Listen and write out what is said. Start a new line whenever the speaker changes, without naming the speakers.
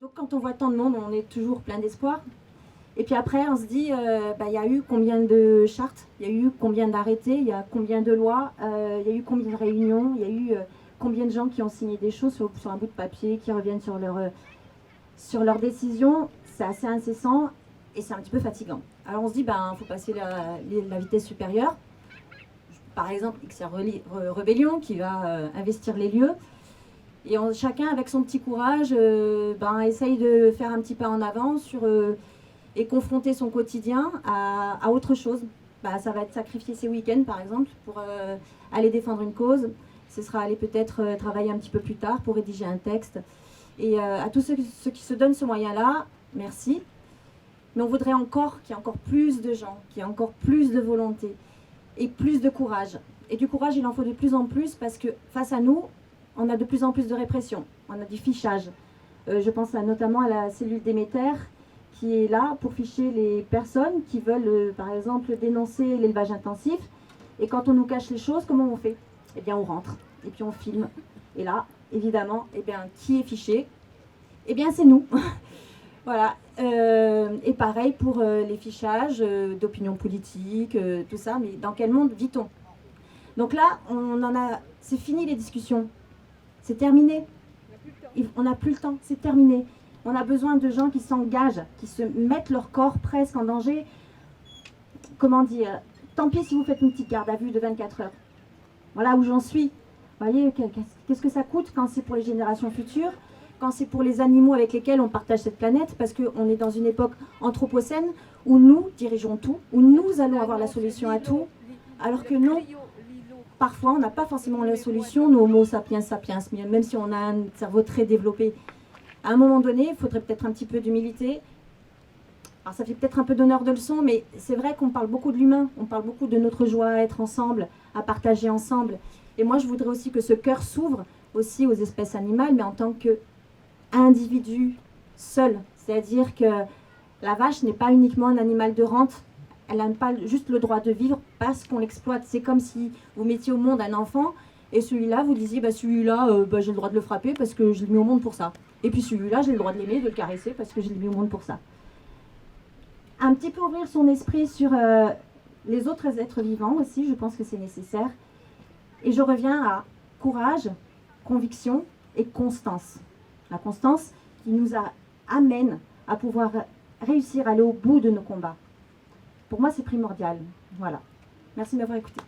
Donc quand on voit tant de monde, on est toujours plein d'espoir. Et puis après, on se dit, y a eu combien de chartes, il y a eu combien d'arrêtés, il y a combien de lois, il y a eu combien de réunions, il y a eu combien de gens qui ont signé des choses sur un bout de papier, qui reviennent sur leurs décisions. C'est assez incessant et c'est un petit peu fatigant. Alors on se dit, faut passer la vitesse supérieure. Par exemple, XR Rébellion qui va investir les lieux. Et chacun, avec son petit courage, essaye de faire un petit pas en avant et confronter son quotidien à autre chose. Ça va être sacrifier ses week-ends, par exemple, pour aller défendre une cause. Ce sera aller peut-être travailler un petit peu plus tard pour rédiger un texte. Et à tous ceux qui se donnent ce moyen-là, merci. Mais on voudrait encore qu'il y ait encore plus de gens, qu'il y ait encore plus de volonté et plus de courage. Et du courage, il en faut de plus en plus parce que face à nous, on a de plus en plus de répression, on a du fichage. Je pense notamment à la cellule Déméter qui est là pour ficher les personnes qui veulent, par exemple, dénoncer l'élevage intensif. Et quand on nous cache les choses, comment on fait? Eh bien, on rentre et puis on filme. Et là, évidemment, qui est fiché? Eh bien, c'est nous. Voilà. Et pareil pour les fichages d'opinion politique, tout ça. Mais dans quel monde vit-on? Donc là, c'est fini les discussions. C'est terminé. On n'a plus le temps, c'est terminé. On a besoin de gens qui s'engagent, qui se mettent leur corps presque en danger. Comment dire? Tant pis si vous faites une petite garde à vue de 24 heures. Voilà où j'en suis. Vous voyez, qu'est-ce que ça coûte quand c'est pour les générations futures, quand c'est pour les animaux avec lesquels on partage cette planète, parce qu'on est dans une époque anthropocène où nous dirigeons tout, où nous allons avoir la solution à tout, alors que non. Parfois, on n'a pas forcément la solution, nous homo sapiens sapiens, même si on a un cerveau très développé. À un moment donné, il faudrait peut-être un petit peu d'humilité. Alors ça fait peut-être un peu d'honneur de leçon, mais c'est vrai qu'on parle beaucoup de l'humain, on parle beaucoup de notre joie à être ensemble, à partager ensemble. Et moi, je voudrais aussi que ce cœur s'ouvre aussi aux espèces animales, mais en tant qu'individu seul. C'est-à-dire que la vache n'est pas uniquement un animal de rente. Elle n'a pas juste le droit de vivre parce qu'on l'exploite. C'est comme si vous mettiez au monde un enfant et celui-là, vous disiez, celui-là, j'ai le droit de le frapper parce que je l'ai mis au monde pour ça. Et puis celui-là, j'ai le droit de l'aimer, de le caresser parce que je l'ai mis au monde pour ça. Un petit peu ouvrir son esprit sur les autres êtres vivants aussi, je pense que c'est nécessaire. Et je reviens à courage, conviction et constance. La constance qui nous amène à pouvoir réussir à aller au bout de nos combats. Pour moi, c'est primordial. Voilà. Merci de m'avoir écouté.